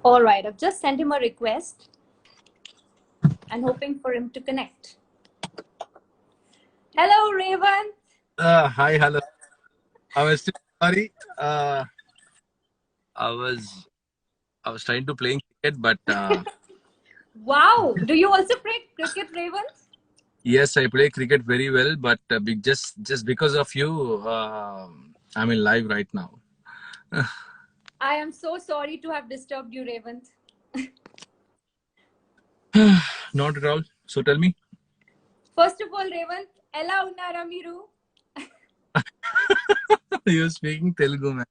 All right, I've just sent him a request and hoping for him to connect. Hello, Raven. Hi, hello. I was still sorry. I was trying to play cricket, but Wow, do you also play cricket, Raven? yes, I play cricket very well. But just because of you, I'm in live right now. I am so sorry to have disturbed you, Raven. Not at all. So tell me. First of all, Raven, ela unnara miru? You're speaking Telugu, man.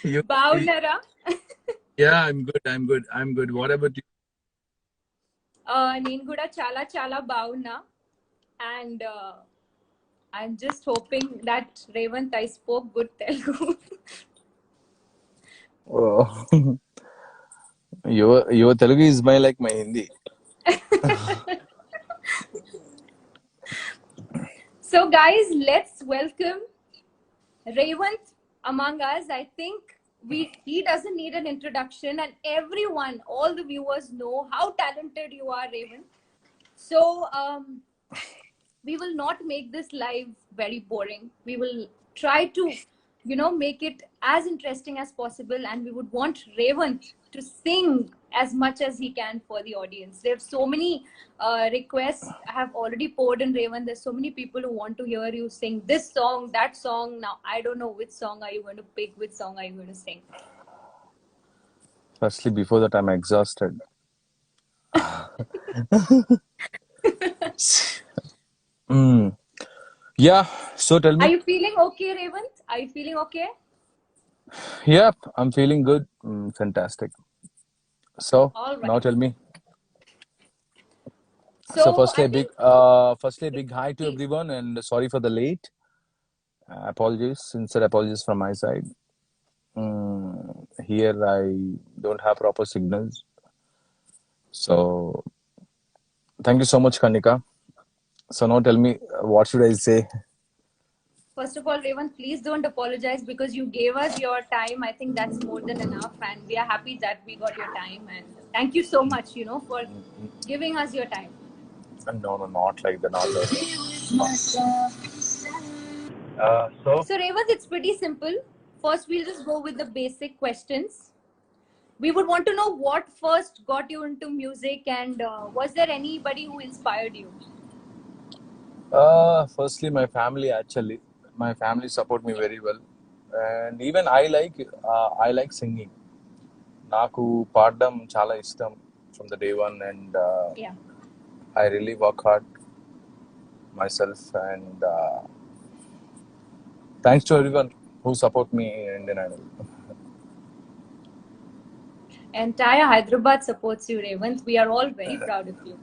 You, Baunara? yeah, I'm good. I'm good. I'm good. What about you? నేను కూడా చాలా చాలా బాగున్నా and I'm just hoping that Revant I spoke good Telugu. Oh, your Telugu is like my Hindi. So guys, let's welcome Revant among us. I think he doesn't need an introduction, and everyone, all the viewers know how talented you are, Revant. So we will not make this live very boring. We will try to make it as interesting as possible, and we would want Revant to sing as much as he can for the audience. There are so many requests I have already poured in, Revant. There's so many people who want to hear you sing this song, that song. Now I don't know which song are you going to pick, which song are you going to sing. Firstly, before that, I'm exhausted. Yeah, so tell me. Are you feeling okay, Revant? Are you feeling okay? Yeah, I'm feeling good. Fantastic. So, All right. now tell me. So firstly, I think a big hi to everyone, and sorry for the late. Apologies, sincere apologies from my side. Here I don't have proper signals. So, thank you so much, Kanika. So now tell me, what should I say? first of all, Revant, please don't apologize because you gave us your time. I think that's more than enough, and we are happy that we got your time. And thank you so much, for giving us your time. No, not like the not like. So, Revant, it's pretty simple. First, we'll just go with the basic questions. We would want to know what first got you into music, and was there anybody who inspired you? Firstly, my family actually. My family support me very well, and even I like singing. నాకు పాడడం చాలా ఇష్టం from the day one, and Yeah. I really work hard myself, and thanks to everyone who support me in Indian Idol. Entire Hyderabad supports you, Revant. We are all very proud of you.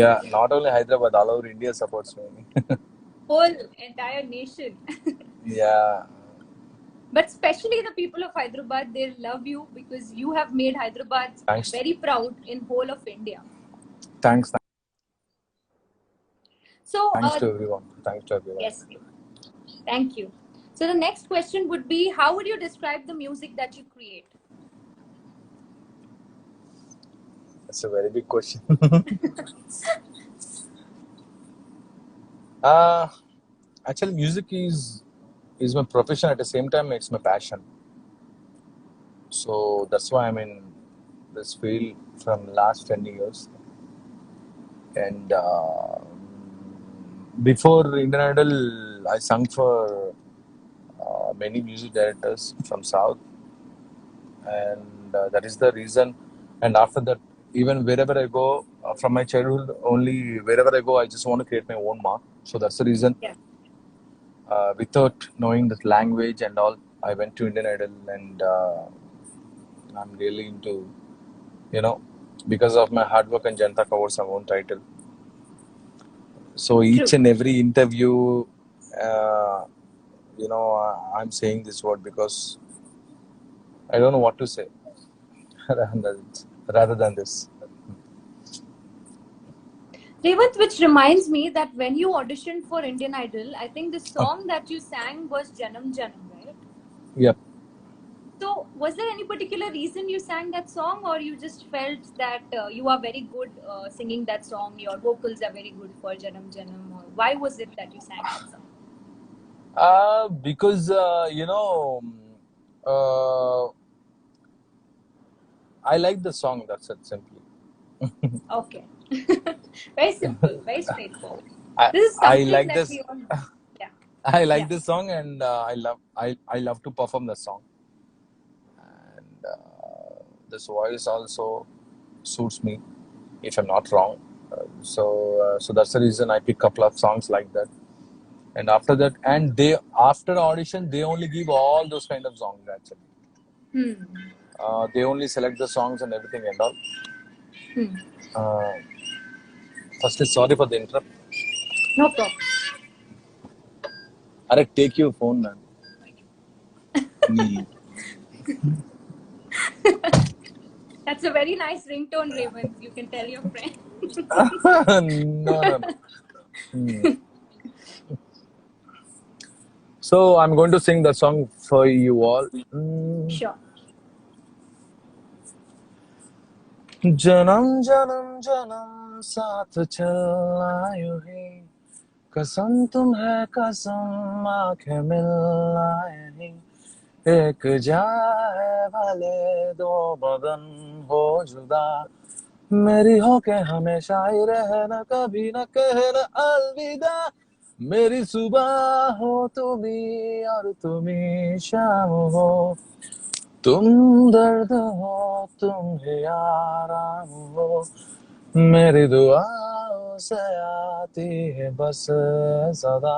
Yeah, not only Hyderabad, all over India supports me. Whole entire nation. Yeah. But especially the people of Hyderabad, they love you because you have made Hyderabad Thanks. very proud in whole of India. Thanks. So Thanks to everyone. Thanks to everyone. yes, thank you. So the next question would be, how would you describe the music that you create? That's a very big question. Actually, music is my profession. At the same time, it's my passion. So that's why I'm in this field from last 10 years. And before Indian Idol, I sung for many music directors from South, and that is the reason. And after that, even wherever I go, from my childhood, only wherever I go, I just want to create my own mark. So that's the reason. Yeah. Without knowing the language and all, I went to Indian Idol, and I'm really into, because of my hard work and Janata covers my own title. So each True. and every interview, I'm saying this word because I don't know what to say rather than this. Revant, which reminds me that when you auditioned for Indian Idol, I think the song that you sang was Janam Janam, right? Yep. So was there any particular reason you sang that song, or you just felt that you are very good singing that song? Your vocals are very good for Janam Janam. Or why was it that you sang that song? Because uh, I like the song. That's it, simply. Okay. Very simple, very straightforward. I This is I something like that this. we all. Yeah. I like Yeah. this song, and I love to perform the song, and this voice also suits me, if I'm not wrong. So that's the reason I pick a couple of songs like that. And after that, and they after the audition, they only give all those kind of songs actually. Hmm. They only select the songs and everything and all. Hmm. Uh, Firstly, sorry for the interrupt. No problem. Alright, take your phone, man. Nee. That's a very nice ringtone, Raven. You can tell your friend. No. Hmm. So I'm going to sing the song for you all. Sure. जन्म जन्म जन्म साथ चलना यूं ही कसम तुम्हें कसम आंखें मिलना यही एक जाए वाले दो बदन हो जुदा मेरी हो के हमेशा ही रहना कभी न कहना अलविदा मेरी सुबह हो तुम्ही और तुम्ही शाम हो तुम दर्द हो तुम ही आराम हो मेरी दुआओं से आती है बस सदा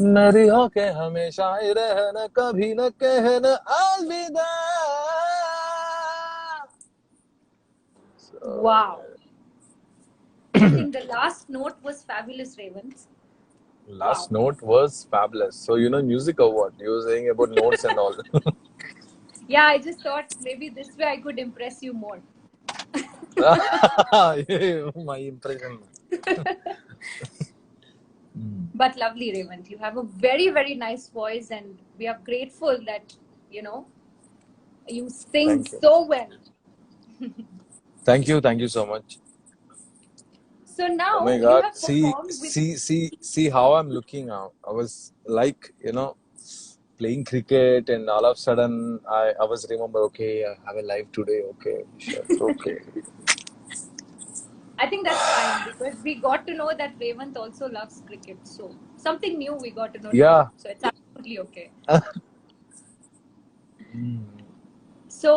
मेरी हो के हमेशा ही रहना कभी न कहना अलविदा Wow. I think the last note was fabulous, Raven. Last Wow. note was fabulous. So music or what? You were saying about notes and all. Yeah, I just thought maybe this way I could impress you more. My impression. But lovely, Raven. You have a very, very nice voice, and we are grateful that, you sing Thank you. so well. Thank you so much. So Oh now my you God! have See, performed with. see how I'm looking now. I was like, playing cricket, and all of a sudden, I was remember. Okay, I have a live today. Okay, sure. Okay. I think that's fine because we got to know that Revant also loves cricket. So something new we got to know Yeah. today. So it's absolutely okay. So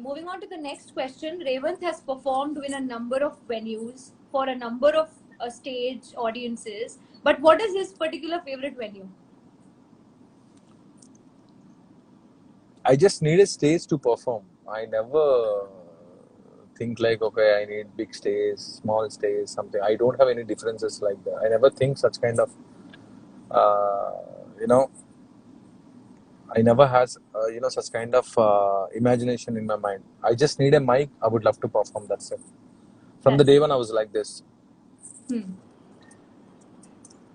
moving on to the next question, Revant has performed in a number of venues for a number of stage audiences. But what is his particular favorite venue? I just need a stage to perform. I never think like, okay, I need big stage, small stage, something. I don't have any differences like that. I never think such kind of, you know, I never has, such kind of imagination in my mind. I just need a mic. I would love to perform. That's it. From the That's day it. one, I was like this. Hmm.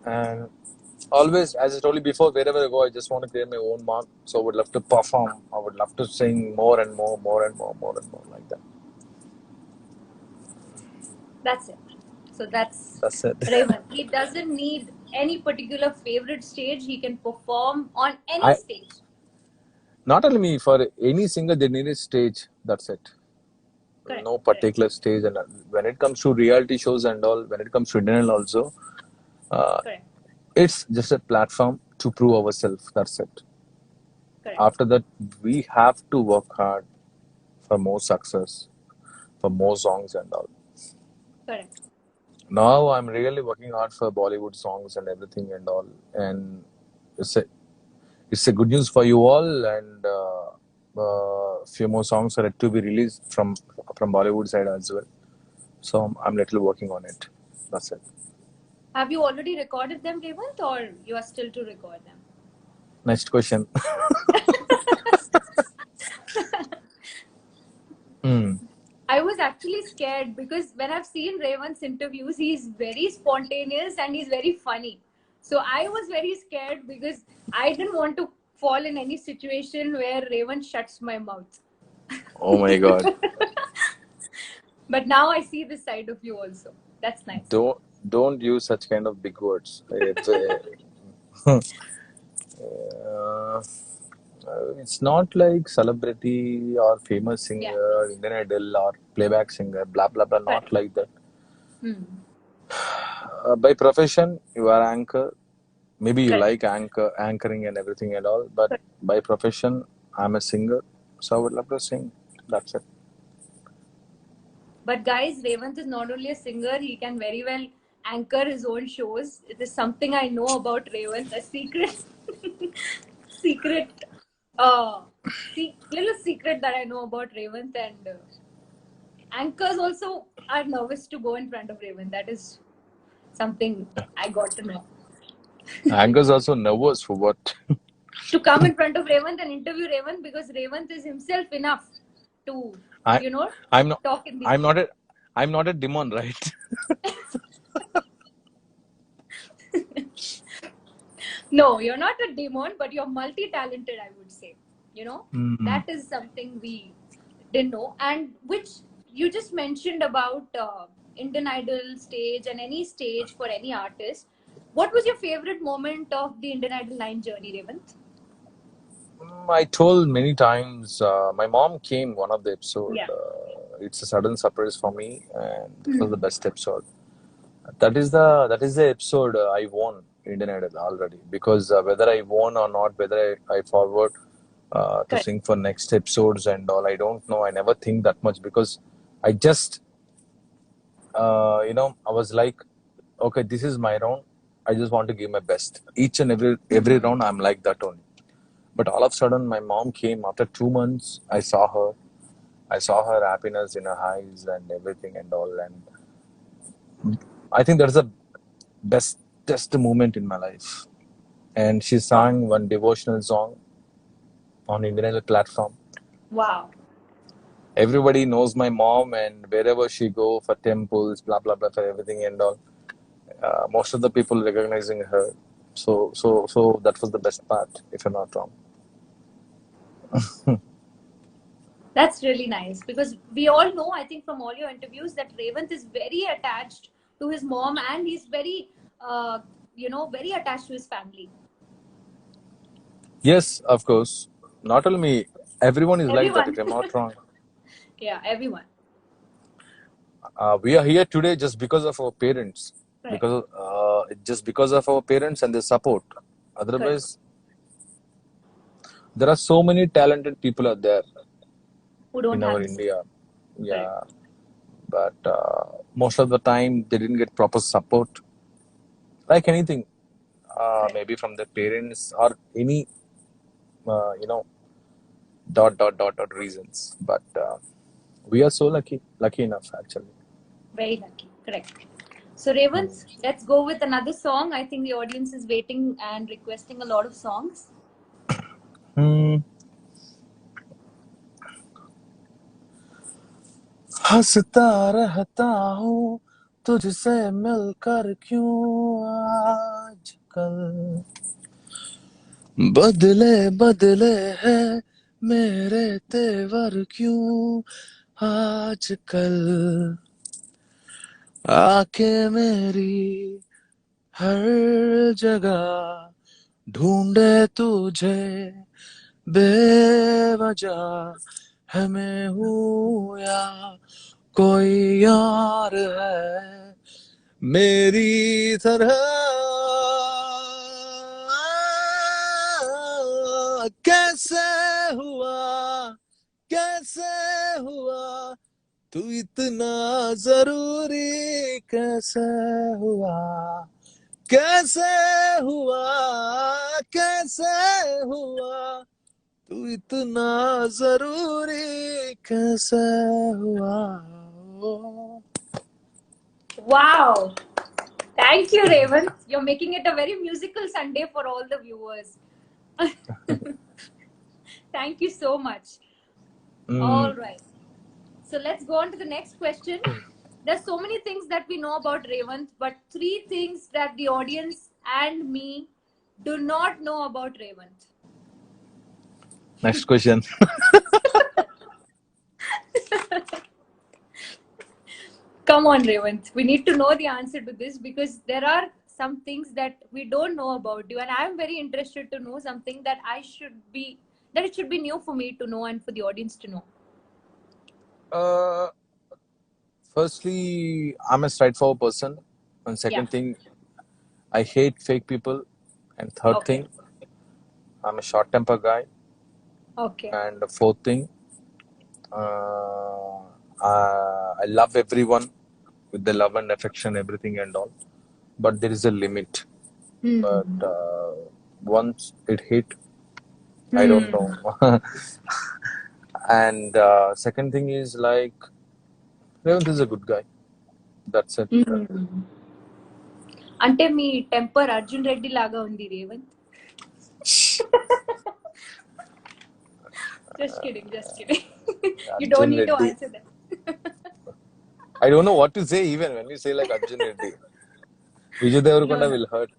And always, as I told you before, wherever I go, I just want to create my own mark. So I would love to perform. I would love to sing more and more like that. That's it. So that's That's it. Revant. He doesn't need any particular favorite stage. He can perform on any I stage. Not only me, for any singer, they need a stage. That's it. Correct. No Correct. particular stage. And when it comes to reality shows and all, when it comes to internal also, uh, Correct. it's just a platform to prove ourselves. That's it. Correct. After that, we have to work hard for more success, for more songs and all. Correct. Now I'm really working hard for Bollywood songs and everything and all. And it's a good news for you all. And few more songs are yet to be released from Bollywood side as well. So I'm little working on it. That's it. Have you already recorded them, Revant, or you are still to record them? Next question. I was actually scared because when I've seen Revant's interviews, he's very spontaneous and he's very funny. So I was very scared because I didn't want to fall in any situation where Revant shuts my mouth. Oh my God. But now I see this side of you also. That's nice. Don't use such kind of big words. It's not like celebrity or famous Yeah. singer, Indian Idol or playback singer, blah blah blah. Not Correct. like that. Hmm. By profession, you are anchor. Maybe you Correct. like anchoring and everything and all, but Correct. by profession, I'm a singer, so I would love to sing. That's it. But guys, Revant is not only a singer, he can very well anchor his own shows. It is something I know about Revant, a secret, secret, little secret that I know about Revant. And anchors also are nervous to go in front of Revant. That is something I got to know. Anchor's also nervous for what? To come in front of Revant and interview Revant, because Revant is himself enough to, I, you know, I'm not. talk in these. I'm not a demon, right? No, you're not a demon, but you're multi-talented, I would say. You know, Mm. that is something we didn't know. And which you just mentioned about Indian Idol stage and any stage for any artist. What was your favorite moment of the Indian Idol 9 journey, Revant? I told many times. My mom came one of the episode. Yeah. It's a sudden surprise for me, and this was the best episode. That is the episode I won Indian Idol already, because whether I won or not, whether I forward to Correct. sing for next episodes and all, I don't know. I never think that much, because I just I was like, okay, this is my round. I just want to give my best. Each and every round, I'm like that only. But all of a sudden, my mom came after 2 months. I saw her. I saw her happiness in her eyes and everything and all. And I think that's the bestest moment in my life. And she sang one devotional song on Indian Idol platform. Wow. Everybody knows my mom, and wherever she go for temples, blah blah blah, for everything and all, most of the people recognizing her. So that was the best part, if I'm not wrong. That's really nice, because we all know, I think, from all your interviews, that Revant is very attached to his mom, and he's very, very attached to his family. Yes, of course. Not only me, everyone is like that, Everyone. if I'm not wrong. Yeah, everyone. We are here today just because of our parents, Correct. because of our parents and their support. Correct. Otherwise, there are so many talented people out there Who don't in have our this. India. Correct. Yeah, but most of the time they didn't get proper support, like anything, Correct. maybe from their parents or any, uh, you know, dot reasons. But we are so lucky enough, actually. Very lucky. Correct. So, Revant, let's go with another song. I think the audience is waiting and requesting a lot of songs. Hmm. हंसता रहता हूँ तुझसे मिलकर क्यों आजकल बदले हैं मेरे तेवर क्यों आजकल आके मेरी हर जगह ढूंढे तुझे बेवजह है मैं हूँ या कोई और है मेरी तरह कैसे हुआ तू इतना जरूरी कैसे हुआ तू इतना जरूरी कैसे हुआ Wow. Thank you, Revant. You're making it a very musical Sunday for all the viewers. Thank you so much. All right. So let's go on to the next question. There's so many things that we know about Revant, but 3 things that the audience and me do not know about Revant. Next question. Come on, Revant. We need to know the answer to this because there are some things that we don't know about you, and I am very interested to know something that it should be new for me to know and for the audience to know. Uh, Firstly, I'm a straightforward person. And Yeah. second thing, I hate fake people. And third Okay. thing, I'm a short temper guy. Okay. And the fourth thing, I love everyone with the love and affection, everything and all. But there is a limit. But once it hit, I don't know. And second thing is like, Revant is a good guy. That's it. అంటే మీ temper Arjun Reddy లాగా ఉంది Revanth. Just kidding. You don't Arjun need to Reddy. answer that. I don't know what to say even when you say like Arjun Reddy. Vijay Deverakonda will hurt.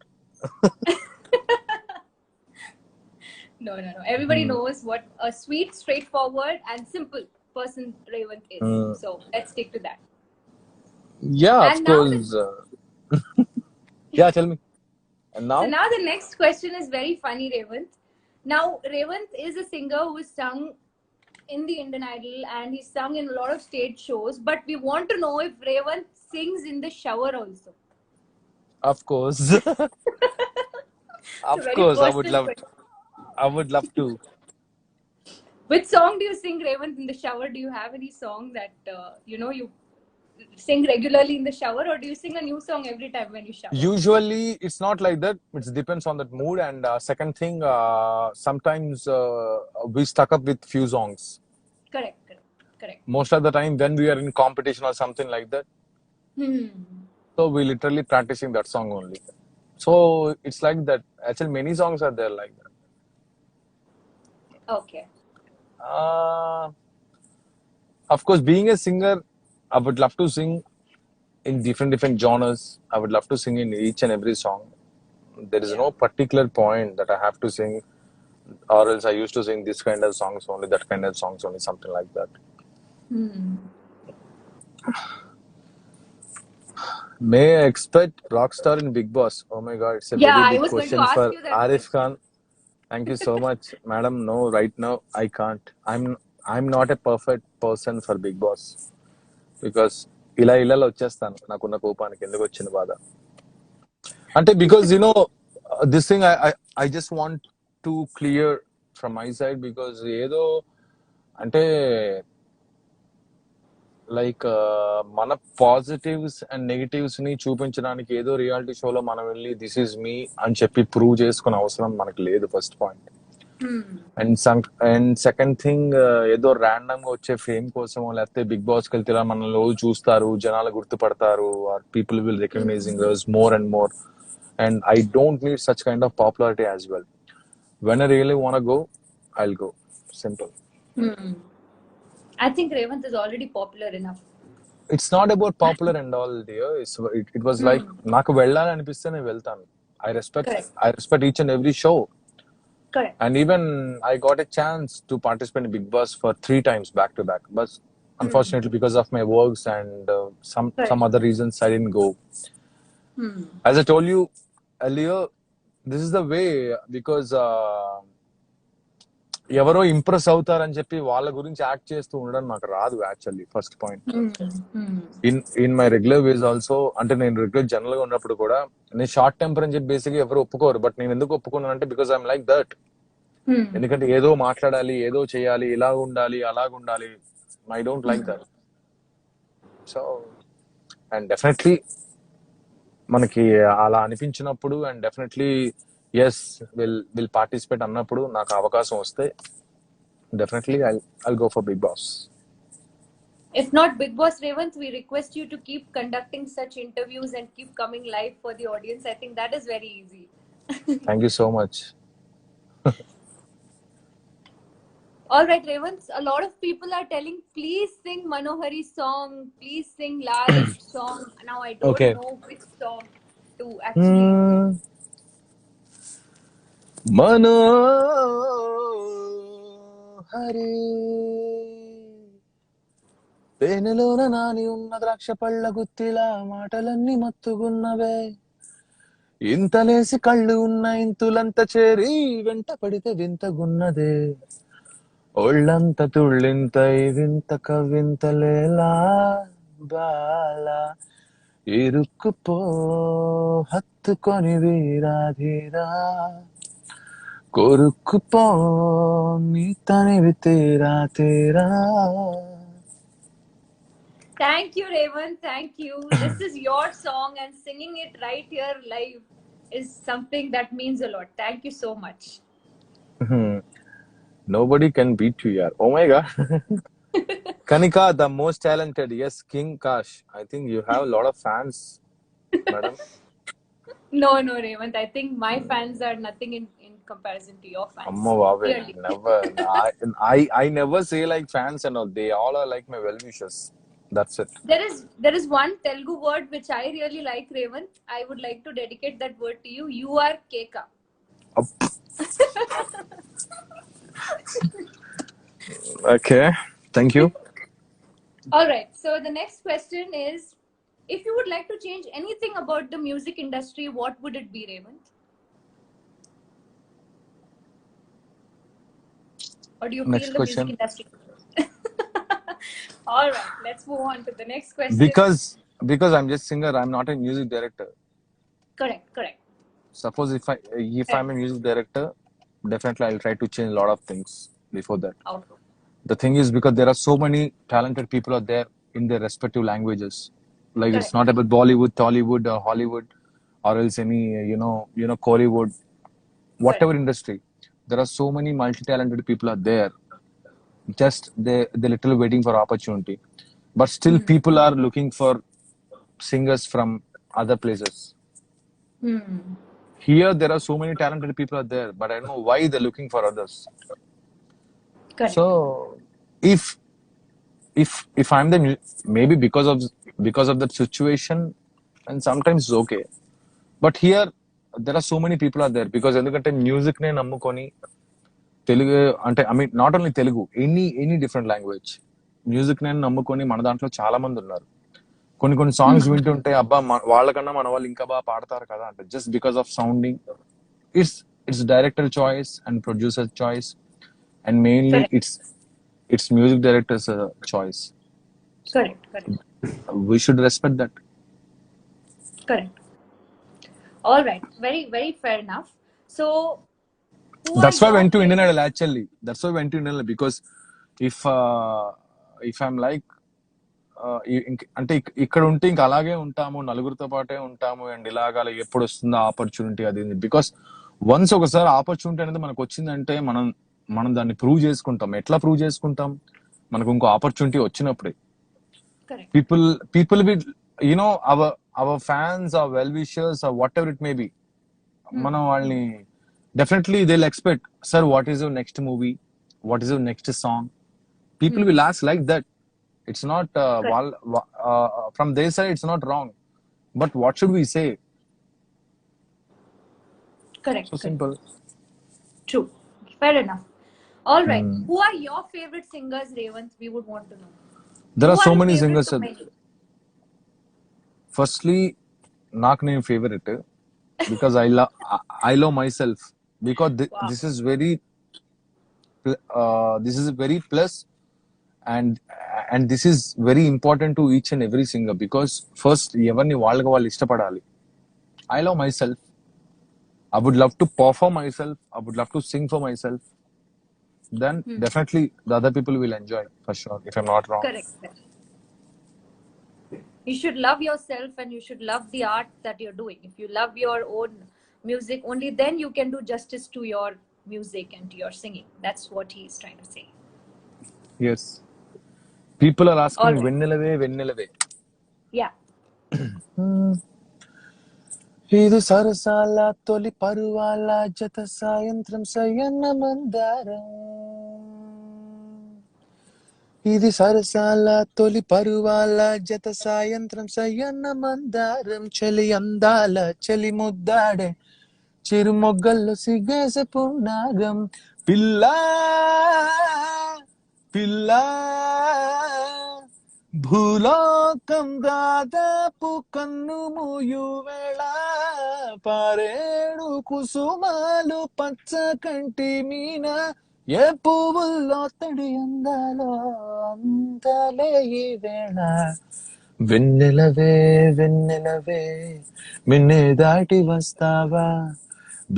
No. Everybody knows what a sweet, straightforward, and simple person Revant is. So let's stick to that. Yeah, of And now course. Yeah, tell me. And So now? now the next question is very funny, Revant. Now, Revant is a singer who is sung in the Indian Idol and he's sung in a lot of stage shows. But we want to know if Revant sings in the shower also. Of course. It's a Of very course, I would personal love question. I would love to. Which song do you sing, Revant, in the shower? Do you have any song that you sing regularly in the shower, or do you sing a new song every time when you shower? Usually, it's not like that. It depends on that mood. And second thing, sometimes we stuck up with few songs. Correct. Most of the time, when we are in competition or something like that, so we literally practicing that song only. So it's like that. Actually, many songs are there like that. Okay. Of course, being a singer, I would love to sing in different genres. I would love to sing in each and every song. There is no particular point that I have to sing, or else I used to sing this kind of songs only, that kind of songs only, something like that. May I expect Rockstar in Big Boss? Oh my God, it's a Yeah, very I big was going to question ask for you that Arif question. Khan. Thank you so much, madam. No, right now I can't. I'm not a perfect person for Big Boss because ఇలా వచ్చేస్తాను నాకున్న కోపానికి ఎందుకు వచ్చిన బాధ అంటే because this thing I just want to clear from my side because ఏదో అంటే లైక్ మన పాజిటివ్స్ అండ్ నెగిటివ్స్ ని చూపించడానికి ఏదో రియాలిటీ షోలో మనం వెళ్ళి దిస్ ఈజ్ మీ అని చెప్పి ప్రూవ్ చేసుకునే అవసరం మనకు లేదు first point. And second thing ఏదో ర్యాండమ్ గా వచ్చే ఫేమ్ కోసం లేకపోతే బిగ్ బాస్ కి వెళ్తే మనల్ని రోజు చూస్తారు, జనాలు గుర్తుపడతారు, are people will recognizing us more and more. And I don't need such kind of popularity as well. When I really want to go, I'll go. Simple. I think Revant is already popular enough. It's not about popular and all, dear. It was like నాకు వెళ్ళాలని అనిపిస్తే నేను వెళ్తాను. I respect each and every show. Correct. And even I got a chance to participate in Big Boss for 3 times back to back. But unfortunately, because of my works and some other reasons, I didn't go. As I told you earlier, this is the way because ఎవరో impress అవుతారని చెప్పి వాళ్ళ గురించి act చేస్తూ ఉండడం నాకు రాదు actually first point. In my regular ways also, అంటే నేను రెగ్యులర్ జనరల్ గా ఉన్నప్పుడు కూడా నేను షార్ట్ టెంపర్ అని చెప్పి బేసిక్ ఎవరు ఒప్పుకోరు. బట్ నేను ఎందుకు ఒప్పుకున్నాను అంటే బికాస్ ఐఎమ్ లైక్ దట్. ఎందుకంటే ఏదో మాట్లాడాలి, ఏదో చేయాలి, ఇలా ఉండాలి, అలాగ ఉండాలి. I don't like that. So and definitely మనకి అలా అనిపించినప్పుడు and definitely as will participate అన్నప్పుడు నాకు అవకాశం వస్తే definitely I'll go for Big Boss. If not Big Boss, Revant, we request you to keep conducting such interviews and keep coming live for the audience. I think that is very easy. Thank you so much. All right, Revant, a lot of people are telling, please sing Manohari's song, please sing Lali's song. Now I don't know which song to actually. హరే పేనెలోన నాని ఉన్న ద్రాక్ష పళ్ళ గుత్తిలా మాటలన్నీ మత్తుగున్నవే ఇంతలేసి కళ్ళు ఉన్న ఇంతులంత చేరి వెంట పడితే వింతగున్నదే ఒళ్ళంత తుళ్ళింత వింత కవింతలేలా బాల ఇరుక్కుపో హత్తుకొని వీరాధీరా కొరుక్కుపో నీ తనివి తీరా తీరా. Thank you, Raymond. Thank you. This is your song, and singing it right here live is something that means a lot. Thank you so much. Nobody can beat you, yaar. Oh my god. Kanika, the most talented. Yes, King Kash. I think you have a lot of fans, madam. No, Raymond. I think my fans are nothing in comparison to your fans. Amma Vave. Clearly. Never. I never say like fans and all. They all are like my well-wishers. That's it. There is one Telugu word which I really like, Raymond. I would like to dedicate that word to you. You are Keka. Okay. Thank you. All right. So the next question is, if you would like to change anything about the music industry, what would it be, Raymond? Or do you Next feel the question. music industry? All right. Let's move on to the next question. Because I'm just singer, I'm not a music director. Correct. Suppose if I'm a music director, definitely I'll try to change a lot of things before that. Okay. The thing is, because there are so many talented people out there in their respective languages. Like it's not about Bollywood, Tollywood, or Hollywood, or else any Kollywood, whatever industry. There are so many multi-talented people out there. Just they're literally waiting for opportunity, but still people are looking for singers from other places. Here there are so many talented people out there, but I don't know why they're looking for others. Correct. So if I'm the maybe because of that situation, and sometimes it's okay, but here there are so many people out there because ఎందుకంటే music నే నమ్ముకొని తెలుగు అంటే I mean not only Telugu any different language music నే నమ్ముకొని మన దాంట్లో చాలా మంది ఉన్నారు. కొన్ని సాంగ్స్ వింటుంటే అబ్బా వాళ్ళకన్నా మన వాళ్ళు ఇంకా బాగా పాడతారు కదా అంటే just because of sounding. It's director choice and producer choice and mainly it's music director's choice. Correct. We should respect that. Correct. All right. Very, very fair enough. So that's why I went to Indian Idol actually. That's why I went to Indian Idol because if I'm like అంటే ఇక్కడ ఉంటే ఇంకా అలాగే ఉంటాము, నలుగురితో పాటే ఉంటాము and ఇలాగా ఎప్పుడు వస్తుందో ఆపర్చునిటీ అది. బికాస్ వన్స్ ఒకసారి ఆపర్చునిటీ అనేది మనకు వచ్చిందంటే మనం దాన్ని ప్రూవ్ చేసుకుంటాం. ఎట్లా ప్రూవ్ చేసుకుంటాం? మనకు ఇంకో ఆపర్చునిటీ వచ్చినప్పుడే. People will our fans are well wishers are whatever it may be, మనం వాళ్ళని definitely they will expect, sir what is your next movie, what is your next song. People will ask like that. It's not from their side it's not wrong, but what should we say? Correct. So simple. True. Fair enough. All right. Who are your favorite singers, Raymond? We would want to know. There are so many singers. Firstly, నాకు నేను favorite because I love myself because this is very plus and this is very important to each and every singer because first evarni వాళ్ళకి వాళ్ళు ఇష్టపడాలి. I love myself. I would love to perform myself. I would love to sing for myself. Then definitely the other people will enjoy for sure, if I'm not wrong. Correct. You should love yourself and you should love the art that you're doing. If you love your own music, only then you can do justice to your music and to your singing. That's what he's trying to say. Yes. People are asking వెన్నెలవే. Yeah. ఇది సరసాల తొలి పరువాల జత సాయంత్రం సయన్న మందారం. ఇది సరసాల తొలి పరువాల జత సాయంత్రం సయన్న మందారం. చలి అందాల చలి ముద్దాడే చిరు మొగ్గల్లో సిగ్గేసే పున్నాగం. పిల్ల పిల్ల భూలోకం దాదాపు కన్ను మూయు వేళ పారేడు కుసుమాలు పచ్చ కంటి మీన ఏ పువ్వుల్లో తడి అందాలో అందాలే ఈ వేళ వెన్నెలవే వెన్నెలవే మిన్నే దాటి వస్తావా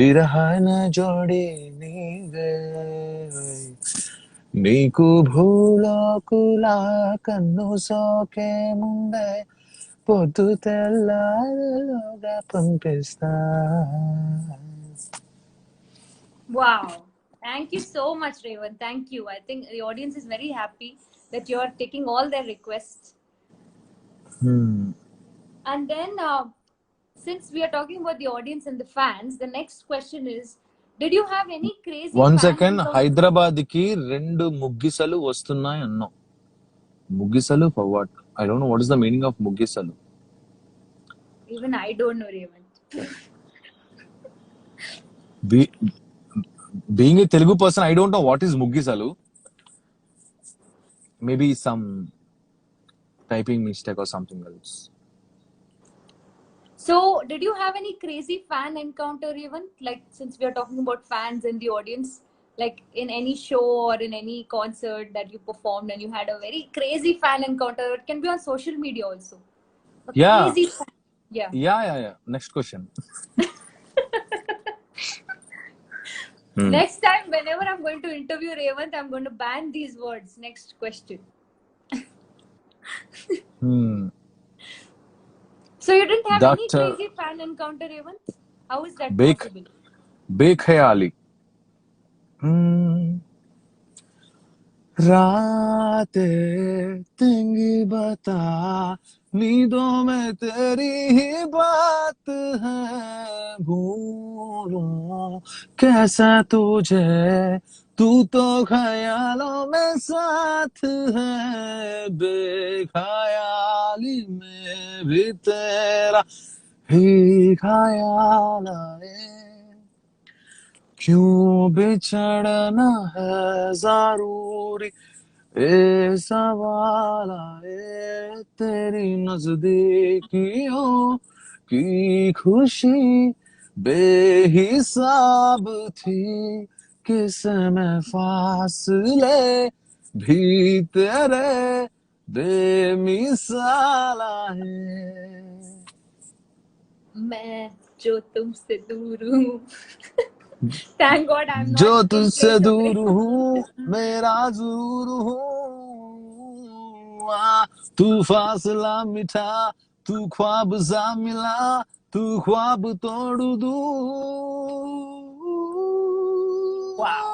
బిరహాన జోడి నీవే నీకు భూలోకులా కన్ను సోకే ముందే పొద్దు తెల్లారలోగా పంపిస్తా. Wow. Thank you so much, Revan. Thank you. I think the audience is very happy that you're taking all their requests. And then, since we are talking about the audience and the fans, the next question is, did you have any crazy one fan second, encounter? Hyderabad కి 2 ముగ్గిసలు వస్తున్నాయి అన్నాం. ముగ్గిసలు for what? I don't know what is the meaning of ముగ్గిసలు. Even I don't know, Revan. Being a Telugu person, I don't know what is ముగ్గిసలు. Maybe some typing mistake or something else. So, did you have any crazy fan encounter, even? Like, since we are talking about fans in the audience, like in any show or in any concert that you performed and you had a very crazy fan encounter. It can be on social media also. A Yeah. crazy fan. Yeah. Yeah. Next question. Next time, whenever I'm going to interview Revant, I'm going to ban these words. Next question. So you didn't have any crazy fan encounter, Revant? How is that possible? బేఖయాలి. राते तेंगी बता नींदों में तेरी ही बात है भूलूं कैसा तुझे तू तो ख्यालों में साथ है बेख्याली में भी तेरा ही ख्याल आए क्यों बिछड़ना है जरूरी ए सवाल आए तेरी नजदीकियों की खुशी बेहिसाब थी किस में फासले भी तेरे बेमिसाल आए मैं जो तुमसे दूर हूँ Thank God I'm not जो in तुझसे place of दूर Revant. हूँ मेरा जूर हूँ तू फासला मिठा तू ख्वाब सा मिला तू ख्वाब तोड़ दूँ Wow.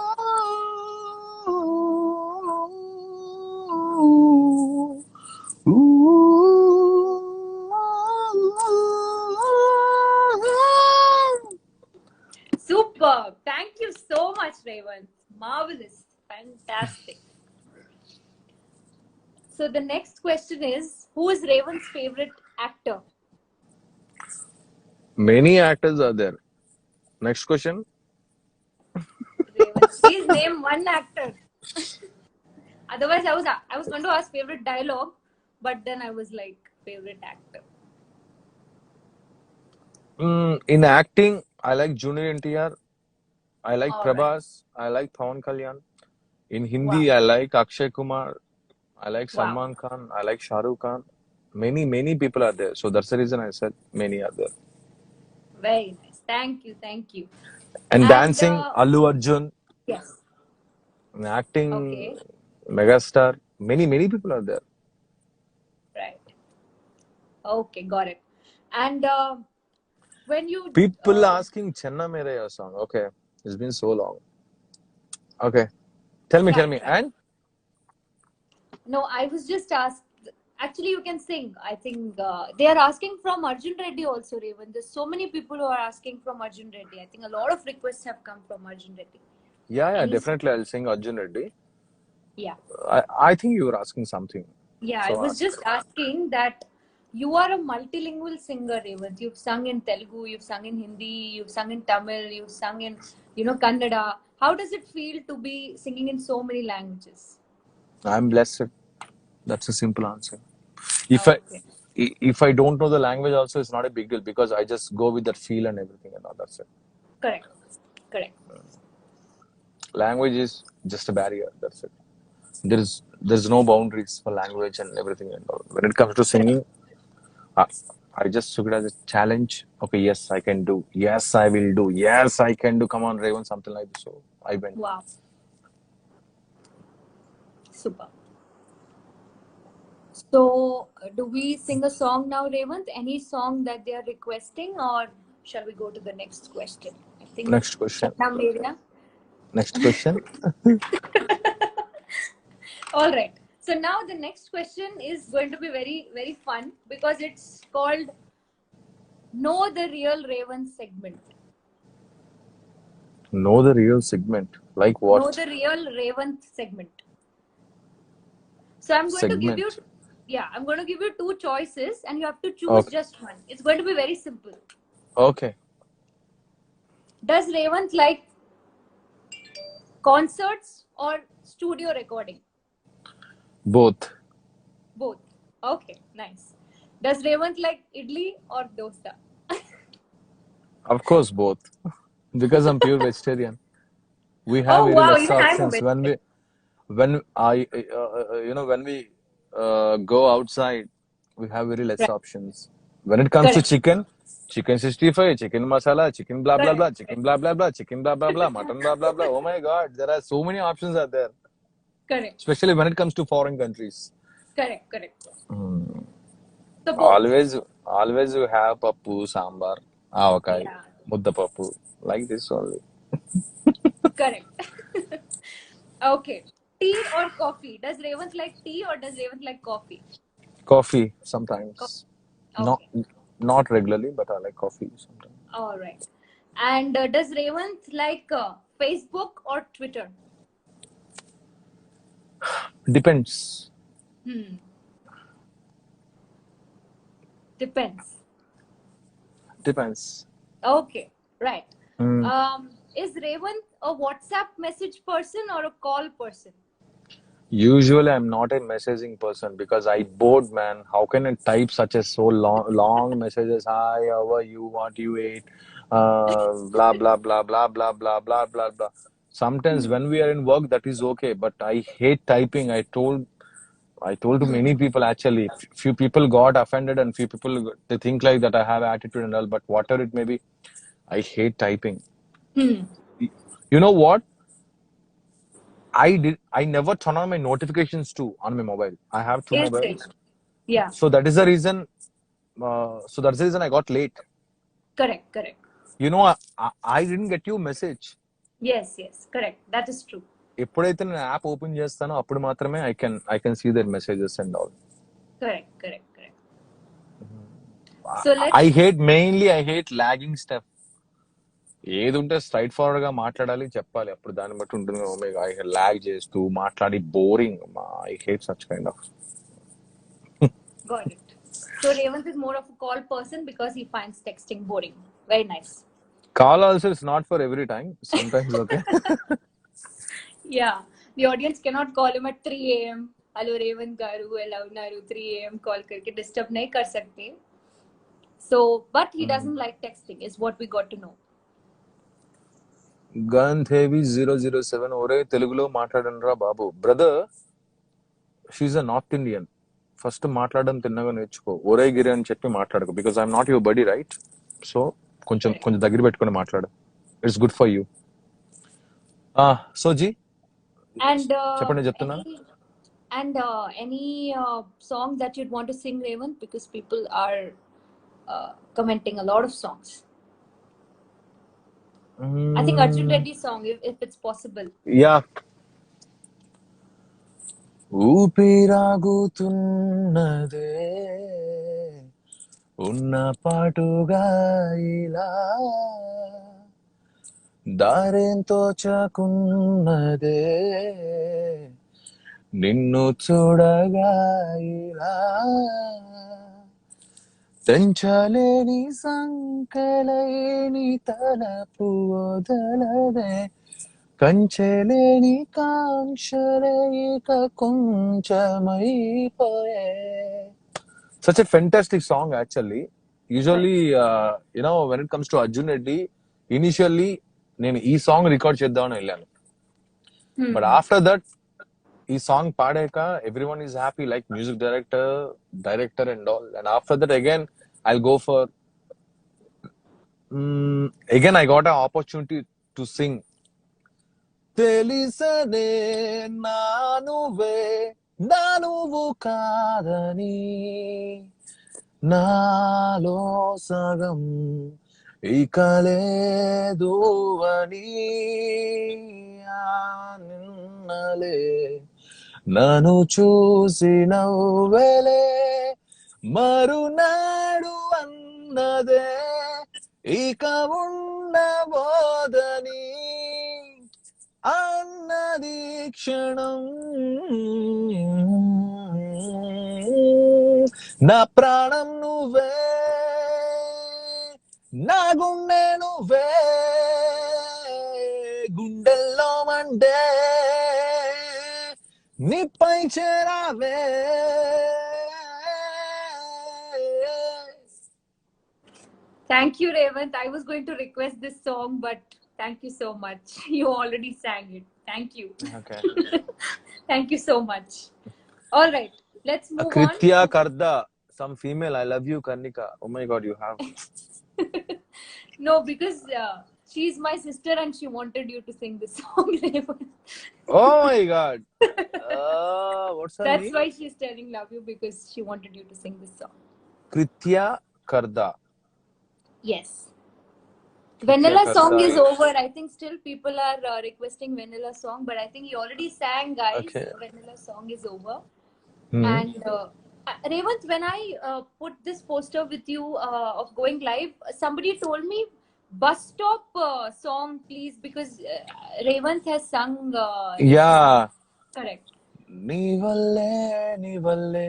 Superb. Thank you so much, Revant. Marvelous. Fantastic. So the next question is, who is Revant's favorite actor? Many actors are there. Next question. Revant, please name one actor. Otherwise, I was going to ask favorite dialogue, but then I was like, favorite actor. In acting, I like Junior NTR. I like All Prabhas. I like Pawan Kalyan. In Hindi, I like Akshay Kumar. I like Salman Khan. I like Shah Rukh Khan. Many people are there. So that's the reason I said many are there. Very nice. Thank you. And dancing, Allu Arjun. Yes. In acting, Okay. megastar. Many people are there. Right. Okay, got it. And when you People asking Chenna Mere song. Okay, it's been so long. Okay, tell me. Right. And no, I was just asked. Actually, you can sing. I think they are asking from Arjun Reddy also, Revan. There's so many people who are asking from Arjun Reddy. I think a lot of requests have come from Arjun Reddy. Yeah, definitely I'll sing Arjun Reddy. Yeah. I think you were asking something. Yeah, So I was just asking that you are a multilingual singer, Revan. You've sung in Telugu, you've sung in Hindi, you've sung in Tamil, you've sung in, Kannada. How does it feel to be singing in so many languages? I'm blessed. That's a simple answer. If Okay. if I don't know the language also, it's not a big deal because I just go with that feel and everything and all. That's it. Correct. Correct. Language is just a barrier. That's it. There's no boundaries for language and everything and all. When it comes to singing, I, I just took it as a challenge. Okay, yes, I can do. Yes, I will do. Yes, I can do. Come on, Raven, something like this. So I went. Wow. Super. So, do we sing a song now, Revant? Any song that they are requesting, or shall we go to the next question? I think Next question. Chakna Meria. Next question. All right. So now the next question is going to be very, very fun because it's called Know the Real Raven segment. Know the real segment. Like Know what? the Real Raven segment. So I'm going to give you, Segment. I'm going to give you two choices and you have to choose Okay. just one. It's going to be very simple. Okay. Does Revant like concerts or studio recording? Both. Both. Okay, nice. Does Revant like idli or dosa? Of course, both. Because I'm pure vegetarian. We have Oh very wow, less even I'm a options vegetarian. when when we go outside, we have very less Right. options. When it comes to Correct. chicken, chicken 65, chicken masala, chicken blah blah Correct. blah, chicken blah blah blah, chicken blah blah blah, mutton blah blah blah. Oh my God, there are so many options out there. Correct. Especially when it comes to foreign countries. Correct. Correct. Hmm. So both. Always you have pappu, sambar, avakai, Yeah. mudda pappu, like this only. Correct. Okay. Tea or coffee? Does Revant like tea or does Revant like coffee? Coffee Co- sometimes. Not Okay. not regularly, but I like coffee sometimes. All right. And does Revant like Facebook or Twitter? Depends. Hmm. Depends. Depends. Okay. Right. Hmm. Is Revant a WhatsApp message person or a call person? Usually, I'm not a messaging person because I bored, man. How can I type such a so long messages? Hi, how are you? What you ate? Blah blah blah blah blah blah blah blah blah. Sometimes Hmm. when we are in work, that is okay, but I hate typing. I told to Hmm. many people actually. Few people got offended, and few people they think like that I have attitude and all. But whatever it may be, I hate typing. Hmm. You know what? I never turn on my notifications too on my mobile. I have two Is it? mobiles. Yeah. So that is the reason. So that's the reason I got late. Correct. Correct. I didn't get you message. Yes. Yes. Correct. That is true. ఎప్పుడైతే నేను app open చేస్తానో అప్పుడు మాత్రమే I can see their messages and all. Correct. Correct. Correct. So I let's. Hate logging step. ఏది ఉంటే straight forward గా మాట్లాడాలి, చెప్పాలి, అప్పుడు దాన్ని బట్టి ఉంటుంది. ఐ లాగ్ చేస్తూ మాట్లాడి boring. I hate such kind of. Got it. So Revant is more of a call person because he finds texting boring. Very nice. Call also it's not for every time, some times okay. Yeah. The audience cannot call him at 3 a.m. Hello Revant garu, hello Naru, 3 a.m. call करके disturb नहीं कर सकते. So, but he doesn't like texting is what we got to know. గంధేవి 007 ఒరే తెలుగులో మాట్లాడండి రా బాబు. Brother, she a north Indian. First మాట్లాడడం తిన్నగా నేర్చుకో. ఒరే గిరి అని చెప్పి మాట్లాడకు. Because I'm not your buddy, right? So కొంచెం Correct. కొంచెం దగ్గర పెట్టుకొని మాట్లాడు. It's good for you. So ji And చెప్పండి, చెప్తున్నాను. any song that you'd want to sing, Revant, because people are commenting a lot of songs. I think Arjun Reddy's song, if it's possible. Yeah. ఊపిరాగుతున్నదే ఉన్న పాటుగా ఇలా దారేంతో చాకున్నదే నిన్ను చూడగా ఇలా తెంచలేని సంకలైని తలపు వదలదే కంచెలేని కాంక్షలే ఇక కొంచెమైపోయే. Such a fantastic song, actually. Usually, when it comes to Arjun Reddy, initially, నేను ఈ సాంగ్ రికార్డ్ చేద్దామని వెళ్ళాను. బట్ ఆఫ్టర్ దట్ ఈ సాంగ్ పాడాక everyone is happy, like music director and all. And after that again I go for again I got a opportunity to sing. తెలిసనే నా నువ్వే నా నువ్వు కాదని, నాలో సగం ఇక లేదు అని, నిన్నలే నన్ను చూసి నవ్వెలే మరునాడు అన్నదే ఇక ఉండబోదని, అన్నది క్షణం నా ప్రాణం నువ్వే నా గుండె నువ్వే గుండెల్లో Monday నిప్పై చేరావే. Thank you, Revant. I was going to request this song, but thank you so much. You already sang it. Thank you. Okay. Thank you so much. All right, let's move on. Kritya Karda, some female, I love you, Karnika. Oh my God, you have. No, because she's my sister and she wanted you to sing this song, Revant. Oh my God. What's her That's name? why she's telling love you, because she wanted you to sing this song. Kritya Karda. Yes. Vanilla Karda song is is- over. I think still people are requesting Vanilla song, but I think he already sang, guys. Okay. Vanilla song is over. Hmm. And Revant, when I put this poster with you of going live, somebody told me bus stop song, please, because Revant has sung. Yeah. Correct. నీ వల్లే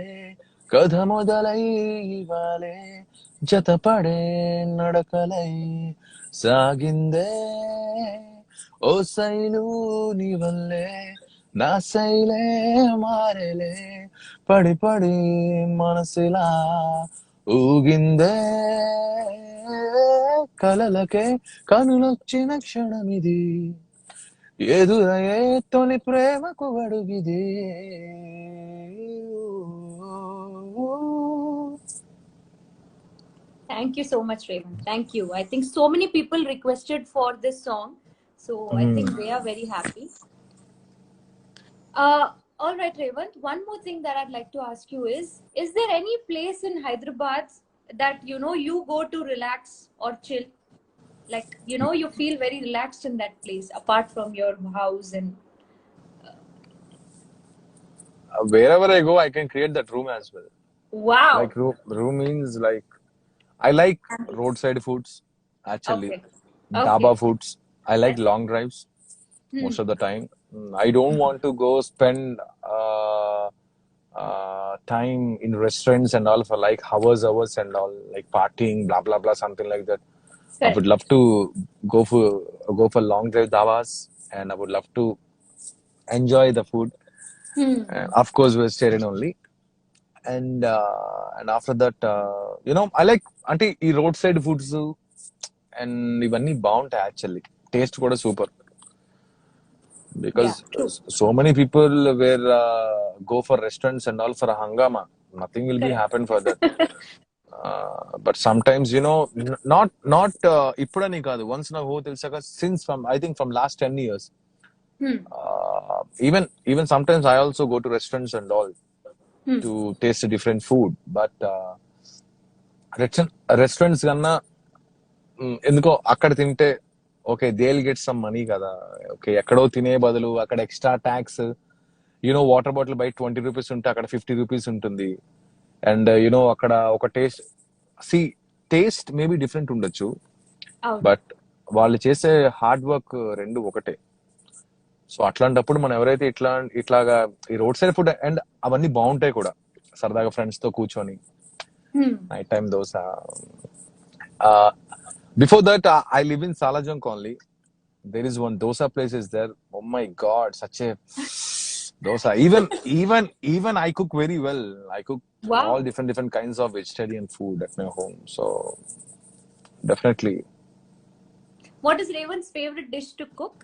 కథ మొదలై ఇవాలే జతపడే నడకలై సాగిందే ఓ శైలు నీ వల్లే నా శైలే మారేలే పడి పడి మనసులా ఊగిందే కలలకే కనులొచ్చిన క్షణమిది ఎదురయ్యే తొలి ప్రేమకు అడుగిది. Thank you so much, Revant. Thank you. I think so many people requested for this song, so I think they are very happy. All right, Revant. One more thing that I'd like to ask you is there any place in Hyderabad that you go to relax or chill? Like, you feel very relaxed in that place apart from your house and Wherever I go, I can create that room as well. wow. Like room means like I like roadside foods, actually. Okay. Dhaba Okay. foods. I like long drives most of the time. I don't want to go spend time in restaurants and all for like hours and all, like partying, blah blah blah, something like that. I Correct. would love to go for long drive dhabas, and I would love to enjoy the food. And of course, vegetarian only. And after that, I like అంటే ఈ road side foods and ఇవన్నీ బాగుంటాయి actually. Taste కూడా super. Because Yeah, true. so many people where go for restaurants and all for a hangama, nothing will be Correct. happen for that. But sometimes not ఇప్పుడని కాదు, once నా హో తెలిసాక since from I think from last 10 years, even sometimes I also go to restaurants and all to taste a different food. But restaurants కన్నా ఎందుకో అక్కడ తింటే okay they will get some money కదా, okay ఎక్కడో తినే బదులు అక్కడ ఎక్స్ట్రా ట్యాక్స్, వాటర్ బాటిల్ బయట 20 రూపీస్ ఉంటే అక్కడ 50 రూపీస్ ఉంటుంది. అండ్ అక్కడ ఒక టేస్ట్ మేబీ డిఫరెంట్ ఉండొచ్చు, అవును. బట్ వాళ్ళు చేసే హార్డ్ వర్క్ రెండు ఒకటే. సో అట్లాంటప్పుడు మనం ఎవరైతే ఇట్లాగా ఈ రోడ్ సైడ్ ఫుడ్ అండ్ అవన్నీ బాగుంటాయి కూడా, సరదాగా ఫ్రెండ్స్ తో కూర్చొని night time dosa. Before that I live in Salarjung colony. there is one dosa place is there. Oh my God, such a dosa. Even I cook very well. I cook all Wow. different kinds of vegetarian food at my home. So definitely, What is Raven's favorite dish to cook?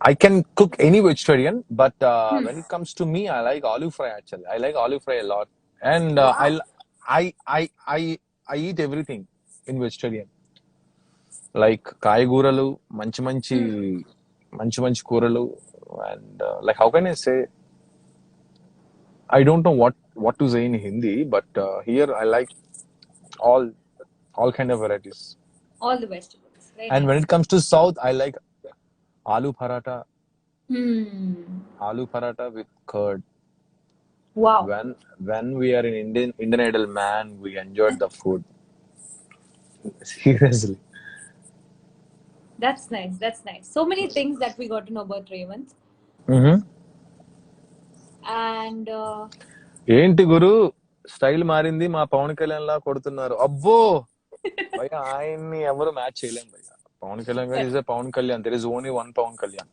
I can cook any vegetarian, but Hmm. when it comes to me, I like aloo fry actually. I like aloo fry a lot, and Wow. I eat everything in vegetarian. Like కాయగూరలు, మంచి మంచి Hmm. మంచి మంచి కూరలు, and like how can I say? I don't know what to say in Hindi, but here I like all all kind of varieties. All the vegetables. Very And when nice. it comes to South, I like aloo paratha, Hmm. aloo paratha with curd. Wow. When we are in Indian Idol, man, we enjoyed the food. Seriously. That's nice. That's nice. So many things that we got to know about Raven. Mm-hmm. And ఏంటి గురు style మారింది, మా పవన్ కళ్యాణ్ లా కొడుతున్నారు అబ్బో భయ్య, ఆయన్ని ఎవరు match చేయలేం భయ్య. Pawan Kalyan garu is Pawan Kalyan. There is only one Pawan Kalyan.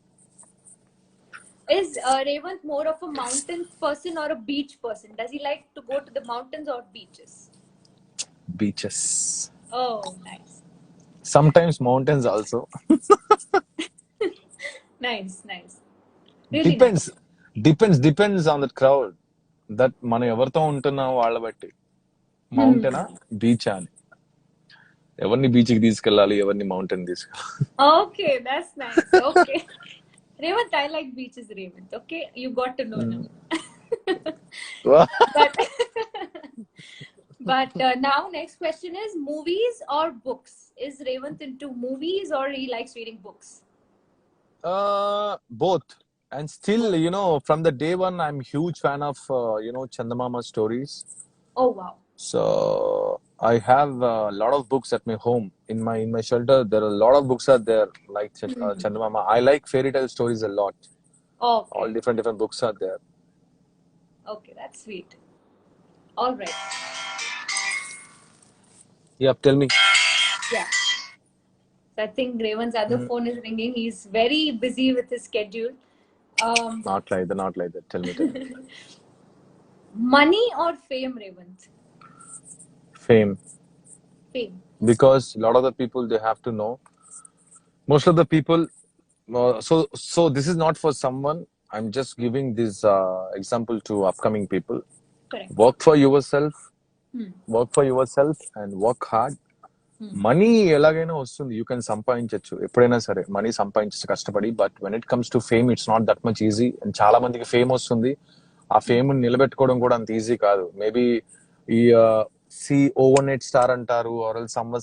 is Raven more of a mountains person or a beach person? Does he like to go to the mountains or beaches? Beaches, Oh, nice. sometimes mountains also. Nice, nice. Really Depends, nice. depends on the crowd. That మనం ఎవరితో ఉంటున్నాం వాళ్ళ బట్టి మౌంటైనా beach అని. ఎవరిని beach కి తీసుకెళ్ళాలి, ఎవరిని మౌంటైన్ తీసుకెళ్ళాలి. Okay, that's nice. Okay. Revant, I like beaches, Revant. Okay, you got to know now. But now next question is movies or books? Is Revant into movies or he likes reading books? Both. And still, you know, from the day one, I'm huge fan of Chandamama stories. Oh wow. So I have a lot of books at my home. In my shelter, there are a lot of books are there, like Chandamama. I like fairy tale stories a lot. Okay. All different books are there. Okay, that's sweet. All right. Yeah, tell me. Yeah. So I think Revant's other phone is ringing. He's very busy with his schedule. Not like that. Tell me. Money or fame, Revant? Fame. Fame. Because a lot of the people, they have to know. Most of the people, so this is not for someone. I'm just giving this example to upcoming people. Correct. Work for yourself. Work for yourself and work hard. Money ఎలాగైనా వస్తుంది, you can సంపాదించవచ్చు ఎప్పుడైనా సరే, money సంపాదించచ్చు కష్టపడి. But when it comes to fame, it's not that much easy. And చాలా మందికి fame వస్తుంది, ఆ ఫేమ్ నిలబెట్టుకోవడం కూడా అంత ఈజీ కాదు. మేబీ ఈ ఓవర్నైట్ స్టార్ అంటారు, ఆర్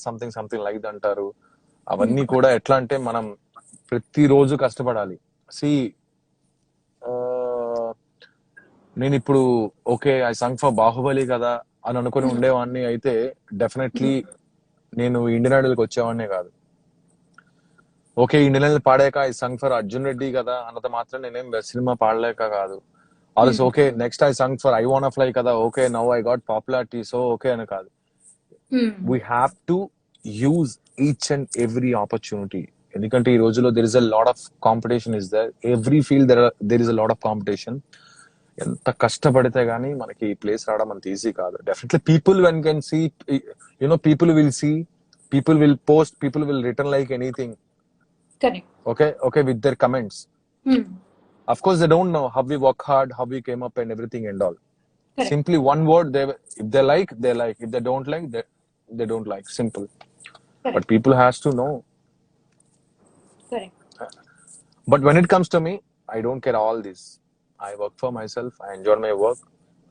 సంథింగ్ లైక్ అంటారు. అవన్నీ కూడా ఎట్లా అంటే మనం ప్రతిరోజు కష్టపడాలి. నేను ఇప్పుడు okay I sung for Baahubali కదా అని అనుకుని ఉండేవాడిని అయితే డెఫినెట్లీ నేను ఇండియన్ ఐడల్కి వచ్చేవాడినే కాదు. ఓకే ఇండియన్ ఐడల్ పాడాక I sung for Arjun Reddy కదా అన్నది మాత్రం నేనేం సినిమా పాడలేక కాదు. Also okay next I sung for I want fly కదా, okay now I got popularity, so okay అని కాదు. We have to use each and every opportunity. ఎందుకంటే ఈ రోజులో there is a lot of competition is there. Every field there is a lot of competition. ఎంత కష్టపడితే గానీ మనకి ఈ ప్లేస్ రావడం అంత ఈజీ కాదు. Definitely people when can see, people will see, people will post, people will return like anything. Correct. Okay, with their comments. Of course, they don't know how we work hard, how we came up and everything and all. Correct. Simply one word, if they like, they like. If they don't like, they don't like. Simple. Correct. But people has to know. Correct. But when it comes to me, I don't care all this. I work for myself. I enjoy my work.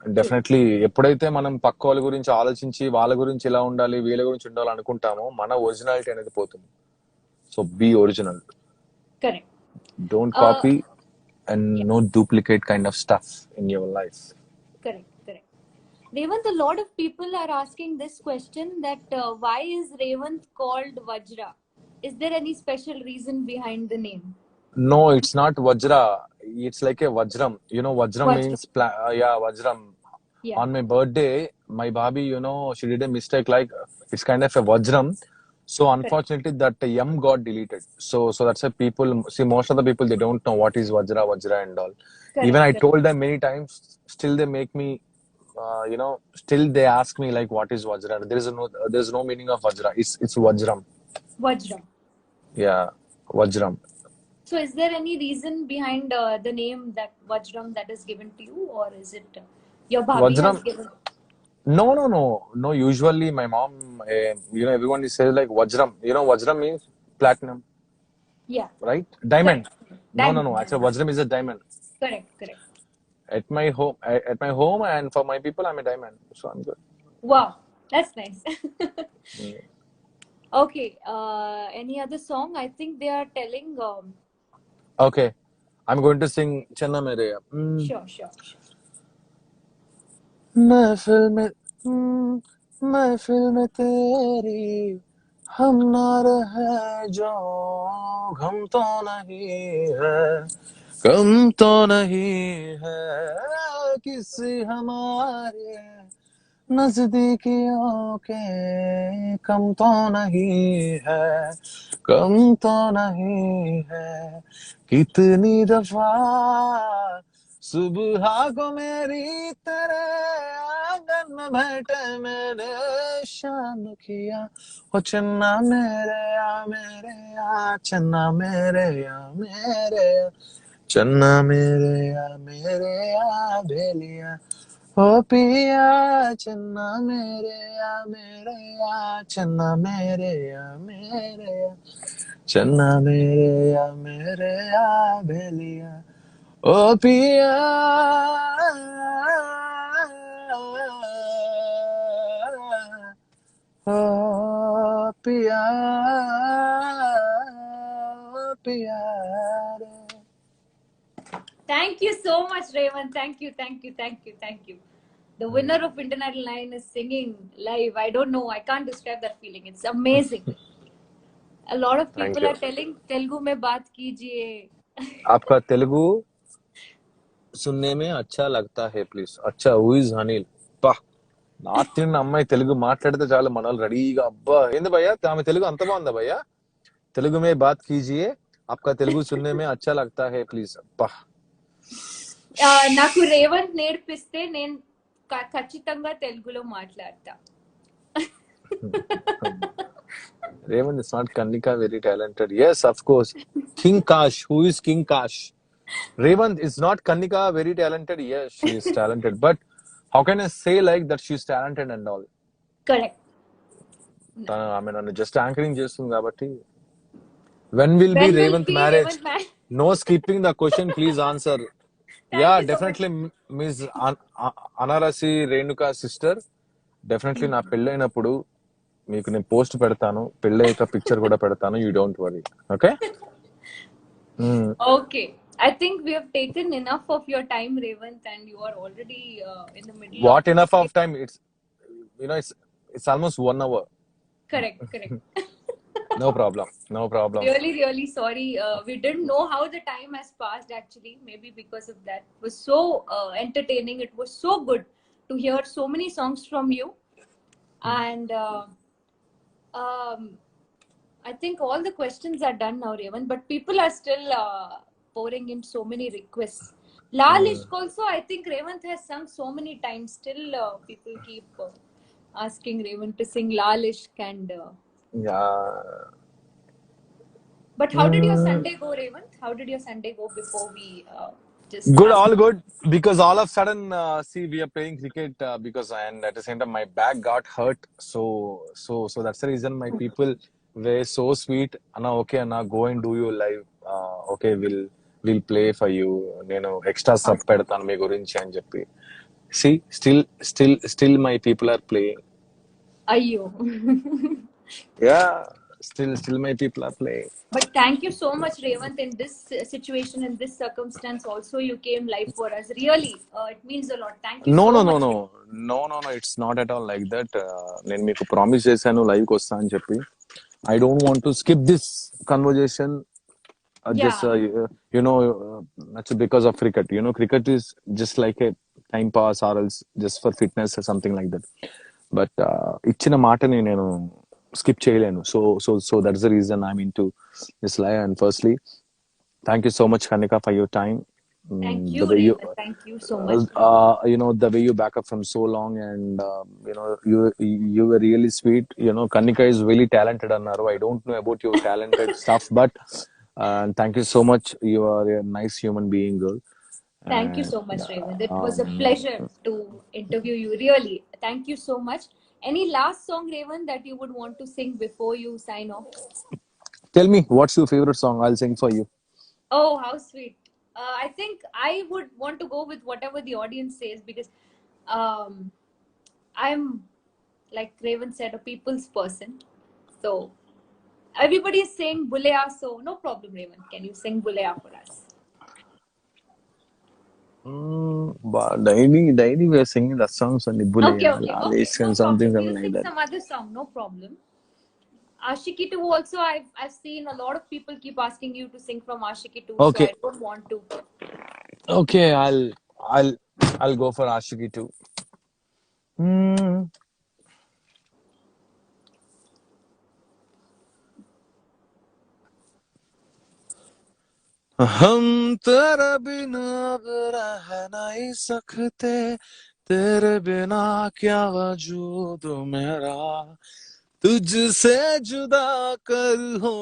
And definitely, ఎప్పుడైతే మనం పక్క వాళ్ళ గురించి ఆలోచించి వాళ్ళ గురించి ఇలా ఉండాలి, వీళ్ళ గురించి ఉండాలి అనుకుంటామో మన ఒరిజినాలిటీ అనేది పోతుంది. So be original. Correct. Don't copy and no duplicate kind of stuff in your life. Correct. Revant, a lot of people are asking this question that why is Revant called Vajra? Is there any special reason behind the name? No, it's not Vajra. It's like a Vajram. Vajram means Vajram. Yeah. On my birthday, my Bhabhi, she did a mistake, like it's kind of a Vajram. So unfortunately, that M got deleted. So that's why people see, most of the people, they don't know what is Vajra and all. Even Correct, I correct. told them many times, still they make me, still they ask me like, what is Vajra? There's no meaning of Vajra. It's Vajram. Vajram. Yeah, Vajram. So, is there any reason behind the name that Vajram that is given to you, or is it your bhabhi has Vajram. given? No. Usually my mom, everyone is says like Vajram. Vajram means platinum, Yeah, right? Diamond. correct. No. Diamond, Actually, diamond. Vajram is a diamond. Correct, correct. At my home, and for my people, I'm a diamond. So I'm good. Wow, that's nice. Mm. Okay, any other song? I think they are telling. Okay, I'm going to sing Channa Mereya. Sure, sure, sure. महफिल में महफिल में तेरी हम ना रहे जो गम तो नहीं है, कम तो नहीं है किसी हमारे नजदीकियों के, कम तो नहीं है, कम तो नहीं है। कितनी दफा सुबह को मेरी तेरे आंगन में बैठे मैंने शाम किया, ओ चन्ना मेरे या चन्ना मेरे या चन्ना मेरे या भेलिया, ओ पिया चन्ना मेरे या चन्ना मेरे या चन्ना मेरे या भेलिया, ओ पिया ओ पिया पिया रे। Thank you so much, Raymond. Thank you, thank you, thank you, thank you. The winner of Indian Idol 9 is singing live. I don't know. I can't describe that feeling. It's amazing. A lot of Thank people you. are telling Telugu में बात कीजिए. आपका तेलुगु सुनने में अच्छा लगता है please. अच्छा హూ ఇస్ అనిల్? పా, నార్త్ ఇండియన్ అమ్మాయి తెలుగు మాట్లాడితే చాలు మనల్ని రెడీగా, అబ్బా ఏంది భయ్యా ఆమె తెలుగు అంత బాగుందా భయ్యా? తెలుగు మే బాత్ కీజియే, आपका తెలుగు సుनने में अच्छा लगता है ప్లీజ్. అబ్బా, నాకు రేవంత్ నేర్పిస్తే నేను ఖచ్చితంగా తెలుగులో మాట్లాడతా. Raymond is not Kanika very talented. Yes, of course. King Kash. Who is King Kash? Raymond is not Kanika very talented. Yes, she is talented. But how can I say like that she's talented and all? Correct. I mean, I'm just anchoring చేస్తుంది కాబట్టి. When will be When will Raymond be marriage? Raymond marriage? No skipping the question, please answer. Thank Yeah, you so definitely Miss Anarasi Renuka sister. Definitely నా పెళ్ళైనప్పుడు మీకు నేను post పెడతాను, పెళ్ళయ్యాక picture కూడా పెడతాను. You don't worry. Okay. Okay. I think we have taken enough of your time, Raymond, and you are already in the middle What of. enough of time? It's almost 1 hour. Correct, correct. No problem. Really, really sorry. We didn't know how the time has passed actually. Maybe because of that. It was so entertaining. It was so good to hear so many songs from you. And I think all the questions are done now, Raymond. But people are still pouring in so many requests. Lal Ishq also, I think Raymond has sung so many times. Still, people keep asking Raymond to sing Lal Ishq and. Yeah. But how did your Sunday go, Raymond? How did your Sunday go before we just Good, ask all you? good. Because all of a sudden, see, we are playing cricket and at the same time my back got hurt. So that's the reason my people were so sweet. Anna, okay, Anna, go and do your live. Okay, we'll play for you. Extra sub పెడతాను మీ గురించి అని చెప్పి. See, still my people are playing. Ayyo. Yeah, still my people are playing. But thank you so much, Raymond. In this situation, in this circumstance, also you came live for us. Really, it means a lot. Thank you No. so much. It's not at all like that. నేను మీకు promise చేశాను live కి వస్తా అని చెప్పి. I don't want to skip this conversation. Just that's because of cricket. Cricket is just like a time pass or else just for fitness or something like that. But ఇచ్చిన మాటని నేను skip చేయలేను. So that's the reason I'm into this live. And firstly, thank you so much, Kanika, for your time. Thank The you, way you, Raymond. Thank you so much. the way you back up from so long, and you were really sweet. Kanika is really talented, Annaru. I don't know about your talented stuff, but thank you so much. You are a nice human being, girl. Thank you so And much, Raymond. It was a pleasure to interview you, really. Thank you so much. Any last song, Raymond, that you would want to sing before you sign off? tell me, what's your favorite song? I'll sing for you. Oh, how sweet. I think I would want to go with whatever the audience says, because I'm, like Raymond said, a people's person. So everybody is saying Bulea, so no problem, Raymond. Can you sing Bulea for us? But daily we are singing the songs on the bully, Okay. Alice No and something, problem. something We'll like sing that. some other song, no problem. Ashiki 2 also, I've seen a lot of people keep asking you to sing from Ashiki 2, so Okay, I don't want to. okay, I'll go for Ashiki too. हम तेरे बिना अब रह नहीं सकते, तेरे बिना क्या वजूद मेरा, तुझसे जुदा कर हो